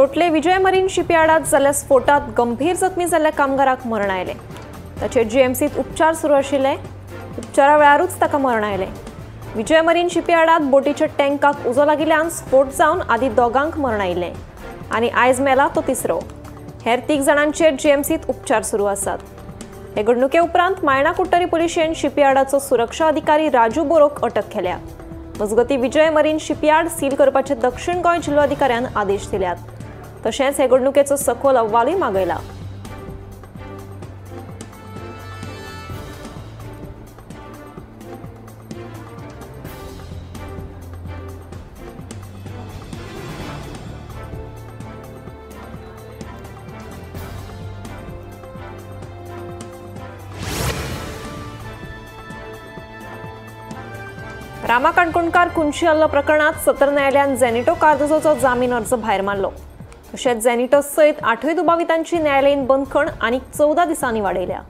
लोटले विजय marine शिपयार्डात जाल्ल्या स्फोटात गंभीर जखमी जाल्ल्या कामगाराक मरण आयले। ताचे जीएमसीत उपचार सुरू आशिल्ले। उपचारा वेळारूच ताका मरण आयले। विजय मरीन शिपयार्डात बोटीच्या टँकाक उजो लागिल्ल्यान स्फोट जावन आदी दोगांक मरण आयिल्ले आनी आयज मेला तो तिसरो। हेर 3 जाणांचेर जीएमसीत उपचार सुरू आसात। हे घडणुके उपरांत मायणा कुट्टरी पुलिशेन शिपयार्डाचो सुरक्षा अधिकारी राजू बोरोक अटक केल्या। मजगती विजय मरीन शिपयार्ड सील करपाचे दक्षिण गोंय जिल्लोधिकाऱ्यान आदेश दिल्यात। तशेंच हे घडणुकेचो सखोल अहवालूय मागयला। रामा काणकोणकार कुंची हल्लो प्रकरणात सत्र न्यायालयान झेनिटो कार्दोजोचो जामीन अर्ज भायर मारलो। तशेंच झेनिटो सयत 8 दुबावितांची न्यायालयीन बंदखण आनीक 14 दिसांनी वाडयल्या।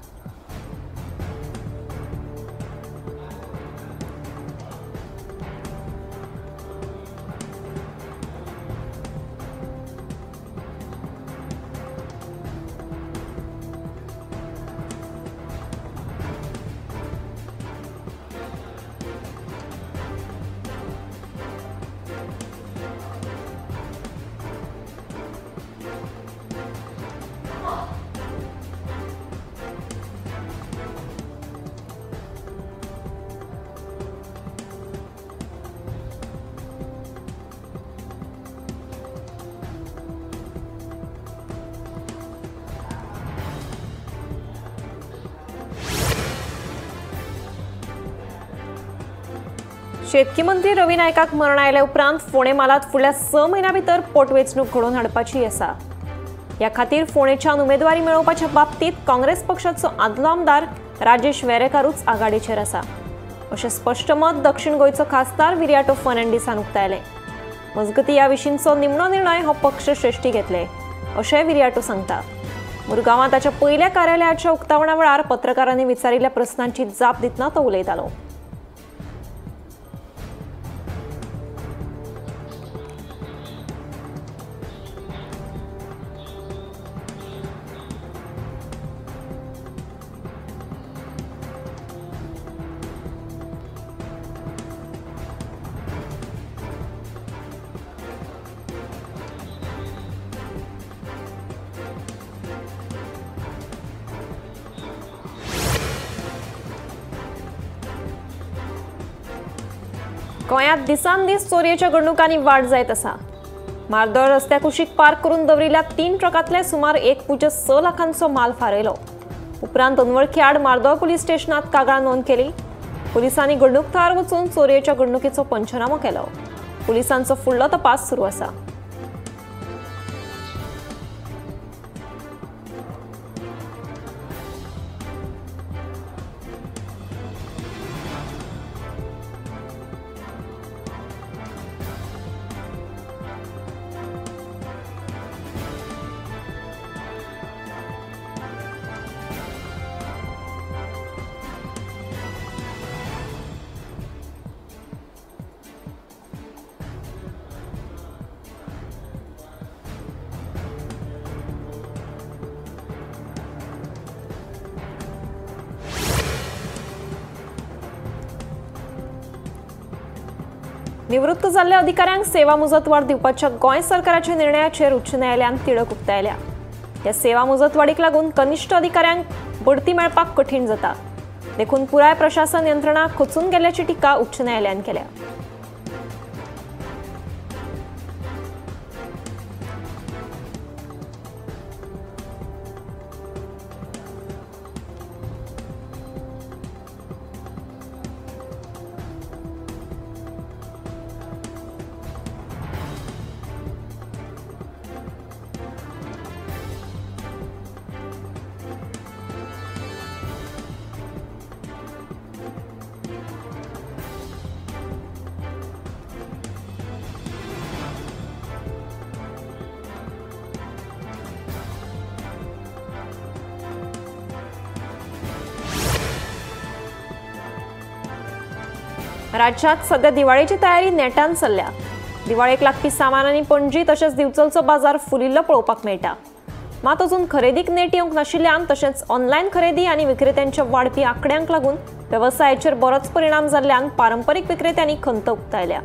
शेतकी मंत्री रवी नायकाक मरण आयले उपरांत फोंडे मालात फुडल्या 6 म्हयन्यां भितर पोटवेंचणूक घडोवन हाडपाची आसा। ह्या खातीर फोंडेच्यान उमेदवारी मेळोवपाच्या बाबतींत काँग्रेस पक्षाचो आदलो आमदार राजेश वेरेकारूच आघाडीचेर आसा, अशें स्पश्ट मत दक्षिण गोंयचो खासदार विर्याटो फर्नांडीसान उक्तायलें। मजगती ह्या विशींचो निमणो निर्णय हो पक्ष श्रेष्ठी घेतले, अशें विर्याटो सांगता। मुरगांवां ताच्या पयल्या कार्यालयाच्या उक्तावणा वेळार पत्रकारांनी विचारिल्ल्या प्रस्नांची जाप दितना तो उलयतालो। गोंयांत दिसान दीस चोरयेच्या घडणुकांनी वाड जायत आसा। मार्दोळ रस्त्या कुशीक पार्क करून दवरिल्ल्या 3 ट्रकांतले सुमार 1.6 लाखांचो माल फारयलो। उपरांत अनवळखी आड मार्दोळ पुलीस स्टेशनात कागाळ नोंद केली। पुलिसांनी घडणूक थळार वचून चोरयेच्या घडणुकीचो पंचनामो केलो। पुलिसांचो फुडलो तपास सुरू आसा। निवृत्त जाल्ल्या अधिकाऱ्यांक सेवा मुजतवाड दिवपाच्या गोंय सरकाराच्या निर्णयाचेर उच्च न्यायालयान तिडक उक्तायल्या। ह्या सेवा मुजतवाडीक लागून कनिश्ठ अधिकाऱ्यांक बढती मेळपाक कठीण जाता, देखून पुराय प्रशासन यंत्रणा खचून गेल्ल्याची टिका उच्च न्यायालयान केल्या। राज्यात सध्या दिवाळीची तयारी नेटान चल्ल्या। दिवाळेक लागपी सामान आनी पणजी तशेंच दिवचलचो बाजार फुलिल्लो पळोवपाक मेळटा. मात अजून खरेदीक नेट येवंक नाशिल्ल्यान तशेंच ऑनलायन खरेदी आनी विक्रेत्यांच्या वाडपी आंकड्यांक लागून वेवसायाचेर बरोच परिणाम जाल्ल्यान पारंपरीक विक्रेत्यांनी खंत उक्तायल्या.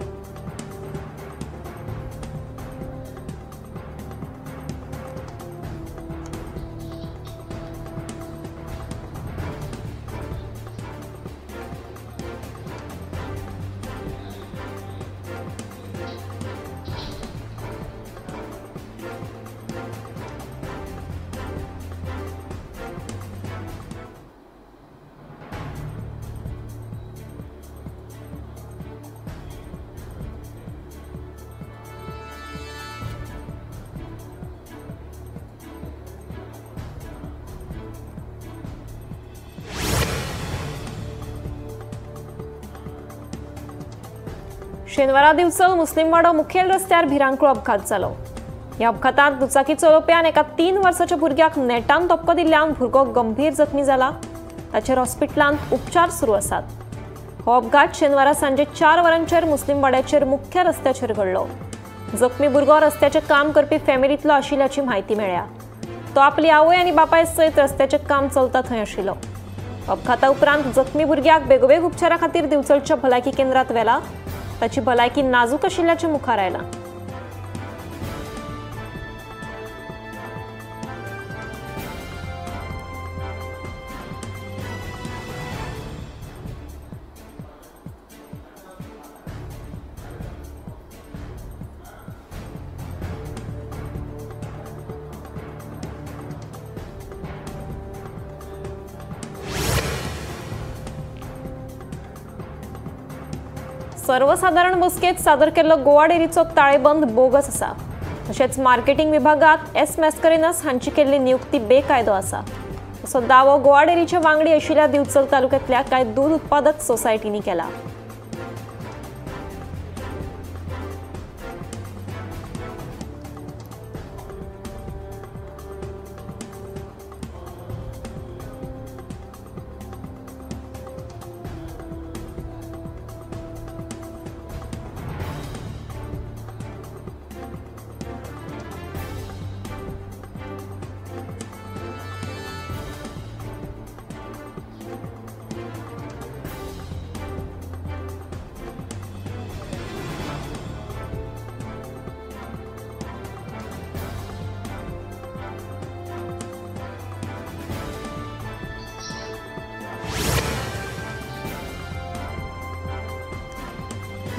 शेनवारा दिवचल मुस्लिमवाडो मुखेल रस्त्यार भिरांकूळ अपघात जालो. ह्या अपघातांत दुचाकी चलोवप्यान एका 3 वर्साच्या भुरग्याक नेटान धपको दिल्ल्यान भुरगो गंभीर जखमी जाला. ताचेर हॉस्पिटलांत उपचार सुरू आसात. हो अपघात शेनवारा सांजे 4 वरांचेर मुस्लिमवाड्याचेर मुख्य रस्त्याचेर घडलो. जखमी भुरगो रस्त्याचें काम करपी फॅमिलींतलो आशिल्ल्याची म्हायती मेळ्ळ्या. तो आपली आवय आनी बापाय सयत रस्त्याचें काम चलता थंय आशिल्लो. अपघाता उपरांत जखमी भुरग्याक बेगोबेग उपचारा खातीर दिवचलच्या भलायकी केंद्रांत व्हेला. ताची भलायकी नाजूक आशिल्ल्याचे मुखार आयला. सर्वसाधारण बसकेत सादर केल्लो गोवा डेरीचो ताळेबंद बोगस आसा. तशेंच मार्केटिंग विभागात एस मॅस्करिनस हांची केल्ली नियुक्ती बेकायदो आसा असो दावो गोवा डेरीचे वांगडी आशिल्ल्या दिवचल तालुक्यांतल्या कांय दूध उत्पादक सोसायटींनी केला.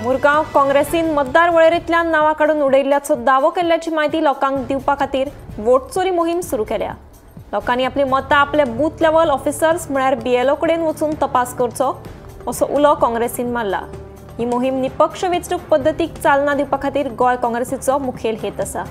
मुरगांव काँग्रेसीन मतदार वळेरेंतल्यान नांवां काडून उडयिल्ल्याचो दावो केल्ल्याची म्हायती लोकांक दिवपा खातीर वोट चोरी मोहीम सुरू केल्या. लोकांनी आपली मतां आपले बूथ लेव्हल ऑफिसर्स म्हळ्यार BLO कडेन वचून तपास करचो असो उलो काँग्रेसीन मारला. ही मोहीम निपक्ष वेंचणूक पद्दतीक चालना दिवपा खातीर गोंय काँग्रेसीचो मुखेल हेत आसा.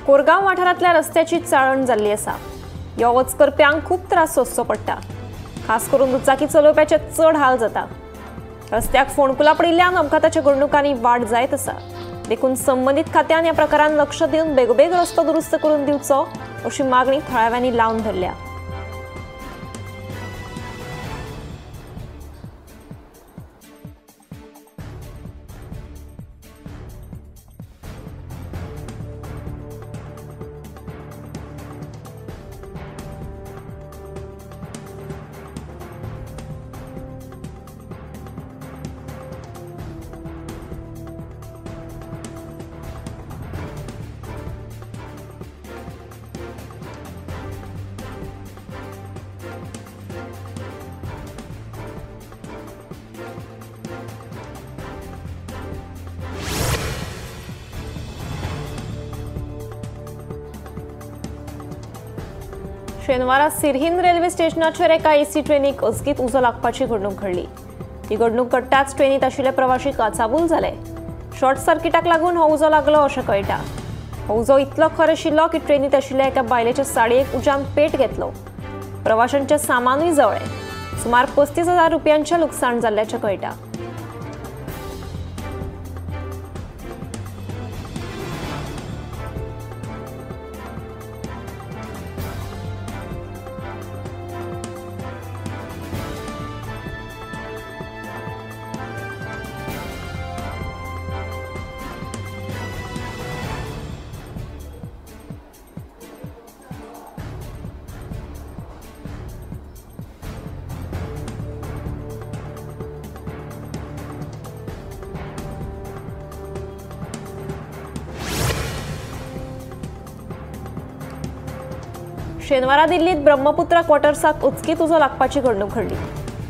कोरगांव वाठारांतल्या रस्त्याची चाळण जाल्ली आसा. यो वच करप्यांक खूब त्रास सोंसचो पडटा. खास करून दुचाकी चलोवप्याचे चड हाल जाता. रस्त्याक फोंडकुलां पडिल्ल्यान अपघाताच्या घडणुकांनी वाड जायत आसा. देखून संबंदीत खात्यान ह्या प्रकारांत लक्ष दिवन बेगोबेग रस्तो दुरुस्त करून दिवचो अशी मागणी थळाव्यांनी लावन धरल्या. शेनवारा सिरहिंद रेल्वे स्टेशनाचेर एका एसी ट्रेनीक अचकीत उजो लागपाची घडणूक घडली। ही घडणूक घडटाच ट्रेनीत आशिल्ले प्रवाशी काचाबूल जाले। शॉर्ट सर्किटाक लागून हो उजो लागलो अशें कळटा। हो उजो इतलो खर आशिल्लो की ट्रेनीत आशिल्ल्या एका बायलेच्या साडयेक उज्यान पेट घेतलो। प्रवाशांचें सामानूय जळ्ळें। सुमार 35,000 रुपयांचें लुकसाण जाल्ल्याचें कळटा। शेनवारा दिल्लीत ब्रह्मपुत्रा क्वार्टर्सात उचकीत उजो लागपाची घडणूक घडली।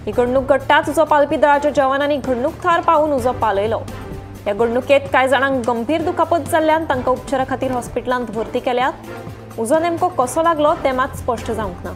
ही घडणूक घडटाच उजो पालपी दळाच्या जवानांनी घडणूक थर पावून उजो पालयलो। ह्या घडणुकेत कांय जाणांक गंभीर दुखापत जाल्ल्यान तांकां उपचारा खातीर हॉस्पिटलांत भरती केल्यात। उजो नेमको कसो लागलो तें मात स्पश्ट जावंक ना।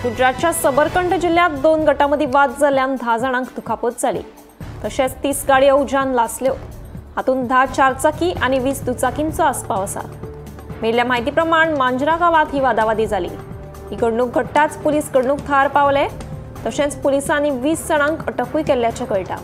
गुजरातच्या सबरकंठ जिल्ह्यात 2 गटांमदी वाद जाल्ल्यान 10 जाणांक दुखापत जाली। तशेंच 30 गाडयो उज्यान लासल्यो। हातूंत 10 चारचाकी आनी 20 दुचाकींचो आस्पाव आसा। मेळिल्ल्या म्हायती प्रमाण मांजरा गांवांत ही वादावादी जाली। ही घडणूक घडटाच पुलीस घडणूक थळार पावले। तशेंच पुलिसांनी 20 जाणांक अटकूय केल्ल्याचें कळटा।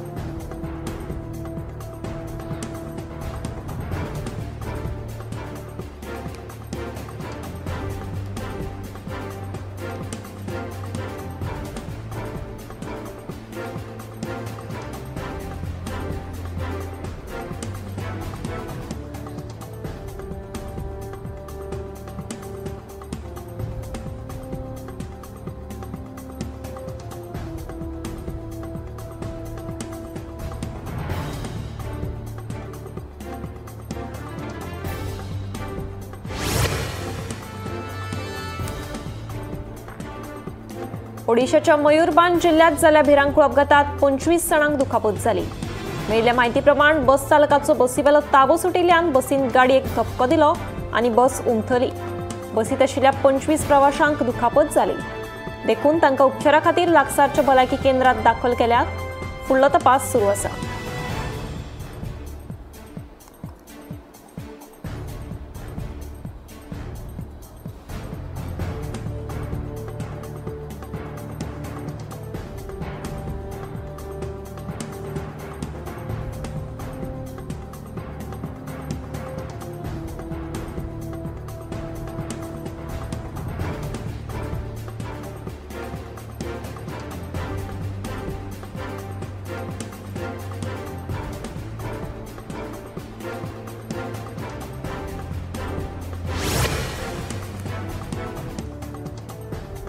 ओडिशाच्या मयूरभांज जिल्ह्यात जाल्ल्या भिरांकूळ अपघातात 25 जाणांक दुखापत जाली। मेळिल्ल्या म्हायती प्रमाण बस चालकाचो बसीवेलो ताबो सुटिल्ल्यान बसीन गाडयेक धक्को दिलो आनी बस उमथली। बसीत आशिल्ल्या 25 प्रवाशांक दुखापत जाली। देखून तांकां उपचारा खातीर लागसारच्या भलायकी केंद्रात दाखल केल्यात। फुडलो तपास सुरू आसा।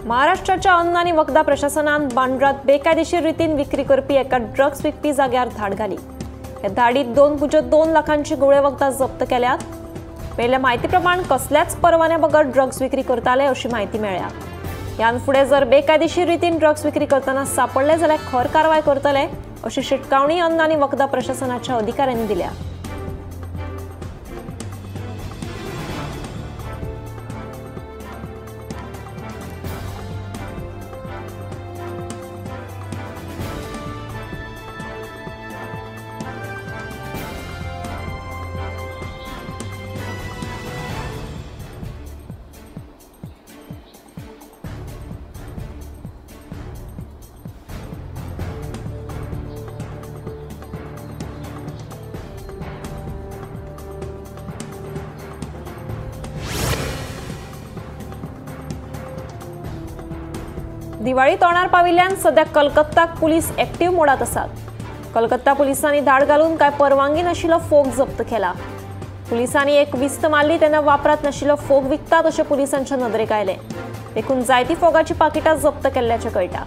महाराष्ट्राच्या अन्न आणि वखदा प्रशासनान बांद्रात बेकायदेशीर रितीन विक्री करपी एका ड्रग्स विकपी जाग्यार धाड घाली। या धाडीत 2.2 लाखांची गुळे वखदा जप्त केल्यात। मेळिल्ल्या म्हायती प्रमाण कसल्याच परवान्या बगर ड्रग्स विक्री करताले अशी म्हायती मेळ्ळ्या। ह्यान फुडें जर बेकायदेशीर रितीन ड्रग्स विक्री करतना सापडले जाल्यार खर कारवाय करतले अशी शिटकावणी अन्न आणि वखदा प्रशासनाच्या अधिकाऱ्यांनी दिल्या। दिवाळी तोंडार पाविल्ल्यान सध्या कलकत्ताक पुलीस एक्टिव्ह मोडात आसात. कलकत्ता पुलिसांनी धाड घालून काय परवानगी नाशिल्लो फोग जप्त केला. पुलिसांनी एक विस्त मारली तेन्ना वापरात नाशिल्लो फोग विकतात अशें पुलिसांच्या नदरेक आयलें. देखून जायती फोगाची पाकिटां जप्त केल्ल्याचें कळटा.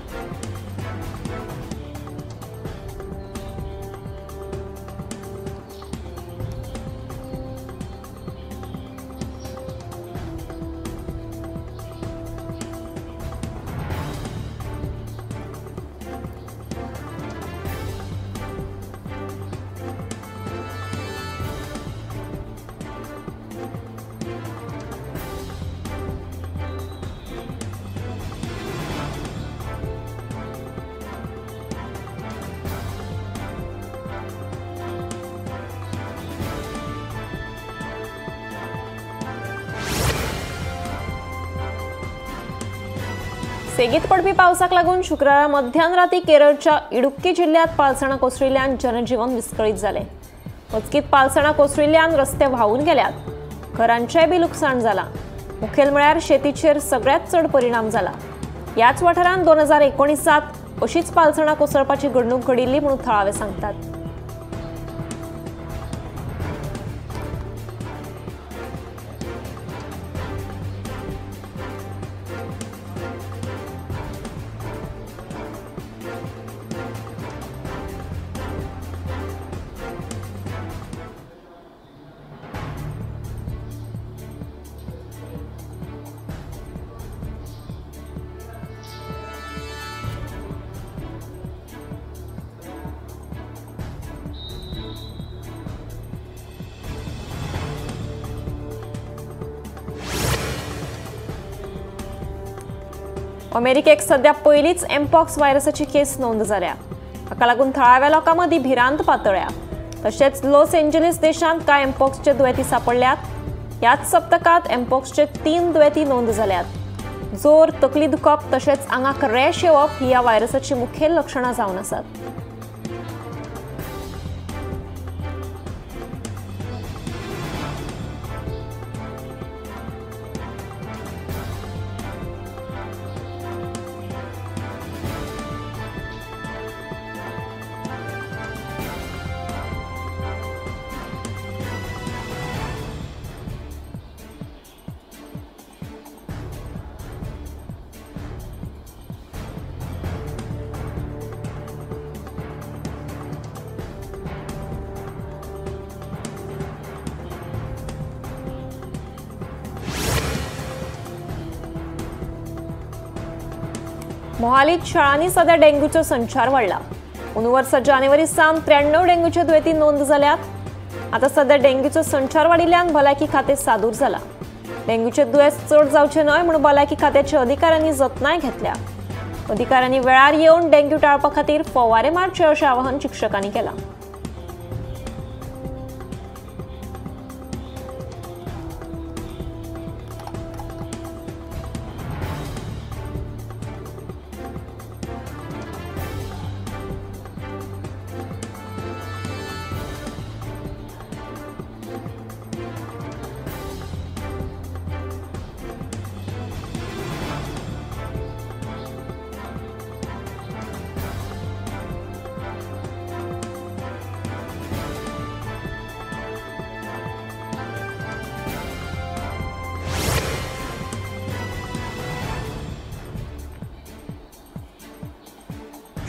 सेगीत पडपी पावसाक लागून शुक्रारा मध्यान राती केरळच्या इडुक्की जिल्ह्यात पालसणां कोसळिल्ल्यान जनजीवन विस्कळीत जालें. अचकीत पालसणां कोसळिल्ल्यान रस्ते व्हांवून गेल्यात. घरांचेंय बी लुकसाण जालां. मुखेल म्हळ्यार शेतीचेर सगळ्यांत चड परिणाम जाला. ह्याच वाठारांत 2019 अशीच पालसणां कोसळपाची घडणूक घडिल्ली म्हणून थळावे सांगतात. अमेरिकेक सध्या पहिलीच एमपॉक्स व्हायरसाची केस नोंद जाल्या. हाका लागून थळाव्या लोकां मदीं भिरांत पातळ्ळ्या. तशेंच लॉस एंजलिस देशांत कांय एमपॉक्सचे दुयेंती सांपडल्यात. ह्याच सप्तकांत एमपॉक्सचे 3 दुयेंती नोंद जाल्यात. जोर, तकली दुखप तशेंच आंगाक रॅश येवप ही ह्या व्हायरसाची मुखेल लक्षणां जावन आसात. मोहालीत शाळांनी सध्या डेंग्यूचो संचार वाढला. अंदू वर्सा जानेवारी सावन 93 डेंग्यूचे दुयेंती नोंद जाल्यात. आता सध्या डेंग्यूचो संचार वाडिल्ल्यान भलायकी खातें सादूर जाला. डेंग्यूचे दुयेंस चड जावचे न्हय म्हणून भलायकी खात्याच्या अधिकाऱ्यांनी जतनाय घेतल्या. अधिकाऱ्यांनी वेळार येवन डेंग्यू टाळपा खातीर फवारे मारचे अशें आवाहन शिक्षकांनी केलां.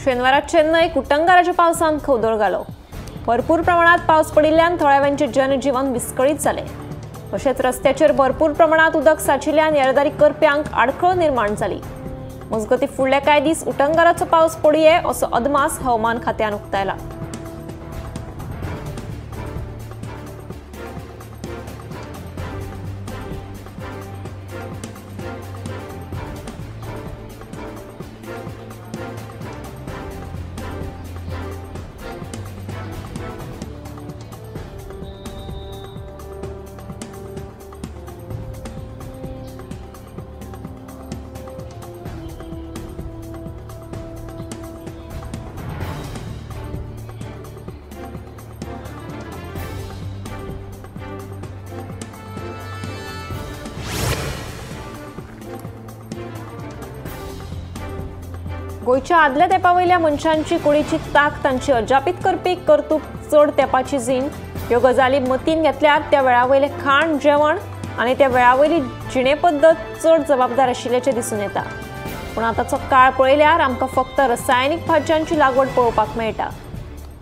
शेनवारा चेन्नईक उटंगाराच्या पावसान खवदळ घालो. भरपूर प्रमाणात पावस पडिल्ल्यान थळाव्यांचे जनजीवन विस्कळीत जालें. तशेंच रस्त्याचेर भरपूर प्रमाणात उदक साचिल्ल्यान येरादारी करप्यांक आडखळ निर्माण जाली. मजगतीं फुडले कांय दीस उटंगाराचो पावस पडये असो अदमास हवामान खात्यान उक्तायला. गोयच्या आदल्या तेंपावयल्या मनशांची कुडीची ताक तांची अजापीत करपी कर्तूक चड तेंपाची जीण ह्यो गजाली मतीन घेतल्यार त्या वेळावयले खाण जेवण आनी त्या वेळावयली जिणे पद्दत चड जबाबदार आशिल्ल्याचें दिसून येता. पूण आतांचो काळ पळयल्यार आमकां फक्त रसायनीक भाज्यांची लागवड पळोवपाक मेळटा.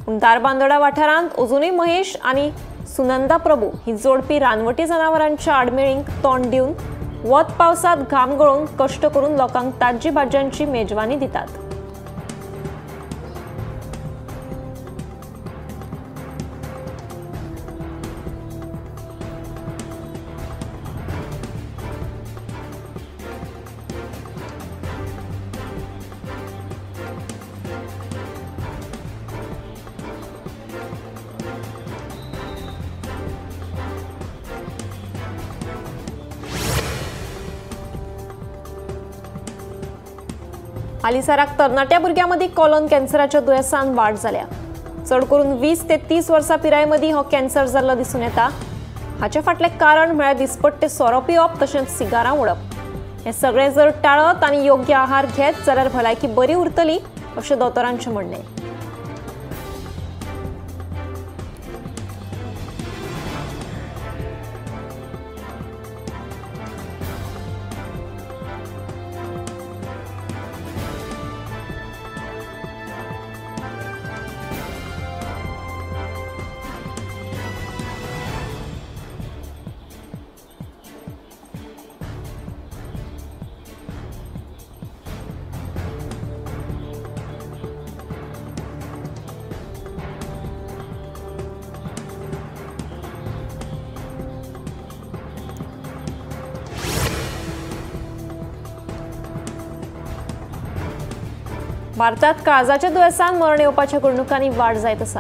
पूण धारबांदोडा वाठारांत अजुनूय महेश आनी सुनंदा प्रभू ही जोडपी रानवटी जनावरांच्या आडमेळींक तोंड दिवन वत पावसात घाम गळोवन कश्ट करून लोकांक ताज्जी भाज्यांची मेजवानी दितात. हालीसराक तरणाट्या भुरग्यांमदी कॉलन कॅन्सराच्या दुयेंसान वाड जाल्या. चड करून 20 ते 30 वर्सां पिरायेमदी हो कॅन्सर जाल्लो दिसून येता. हाचे फाटलें कारण म्हळ्यार दिसपट्टे सोरो पिवप तशेंच सिगारां ओडप. हें सगळें जर टाळत आनी योग्य आहार घेत जाल्यार भलायकी बरी उरतली अशें दोतोरांचें म्हणणें. भारतात काळजाच्या दुयेंसान मरण येवपाच्या घडणुकांनी वाड जायत आसा.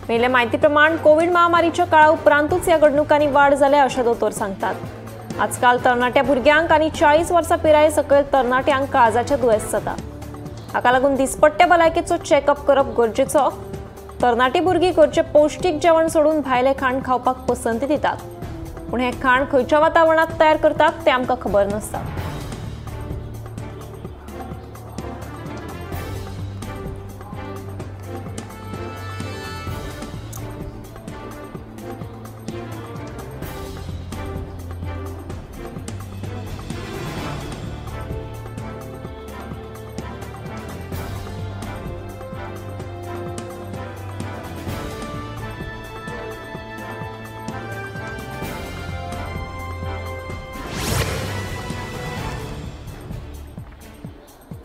मेल्ले म्हायती प्रमाण कोविड महामारीच्या काळा उपरांतूच ह्या घडणुकांनी वाड जाल्या अशें दोतोर सांगतात. आजकाल तरणाट्या भुरग्यांक आनी 40 वर्सां पिराये सकयल तरणाट्यांक काळजाचें दुयेंस जाता. हाका लागून दिसपट्टे भलायकेचो चॅकअप करप गरजेचो. तरणाटी भुरगीं घरचें पौश्टीक जेवण सोडून भायलें खाण खावपाक पसंती दितात. पूण हें खाण खंयच्या वातावरणांत तयार करतात तें आमकां खबर नासता.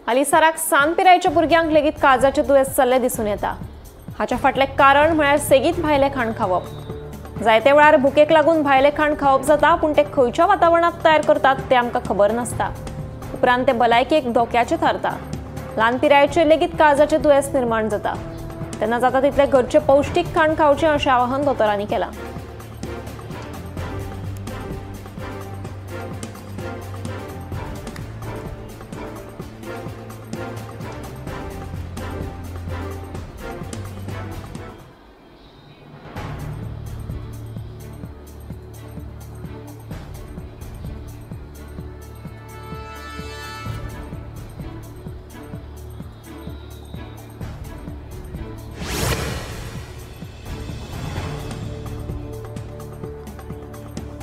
हालीसराक सान पिरायेच्या भुरग्यांक लेगीत काळजाचें दुयेंस जाल्लें दिसून येता. हाच्या फाटलें कारण म्हळ्यार सेगीत भायलें खाण खावप. जायते वेळार भुकेक लागून भायलें खाण खावप जाता पूण तें खंयच्या वातावरणांत तयार करतात तें आमकां खबर नासता. उपरांत तें भलायकेक धोक्याचें थारता. ल्हान पिरायेचेर लेगीत काळजाचें दुयेंस निर्माण जाता. तेन्ना जाता तितलें घरचें पौश्टीक खाण खावचें अशें आवाहन दोतोरांनी केलां.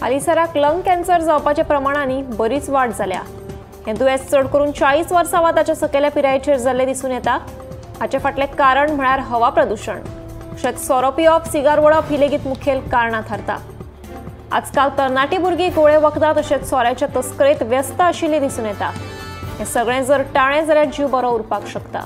हालीसराक लंग कॅन्सर जावपाच्या प्रमाणांनी बरीच वाड जाल्या. हें दुयेंस चड करून 40 वर्सां वा ताच्या सकयल्या पिरायेचेर जाल्लें दिसून येता. हाचे फाटलें कारण म्हळ्यार हवा प्रदूषण. तशेंच सोरो पिवप सिगार ओडप ही लेगीत मुखेल कारणां थारता. आजकाल तरणाटी भुरगीं गोळे वखदां तशेंच सोऱ्याच्या तस्करेंत व्यस्त आशिल्लीं दिसून येता. हें सगळें जर टाळ्ळें जाल्यार जीव बरो उरपाक शकता.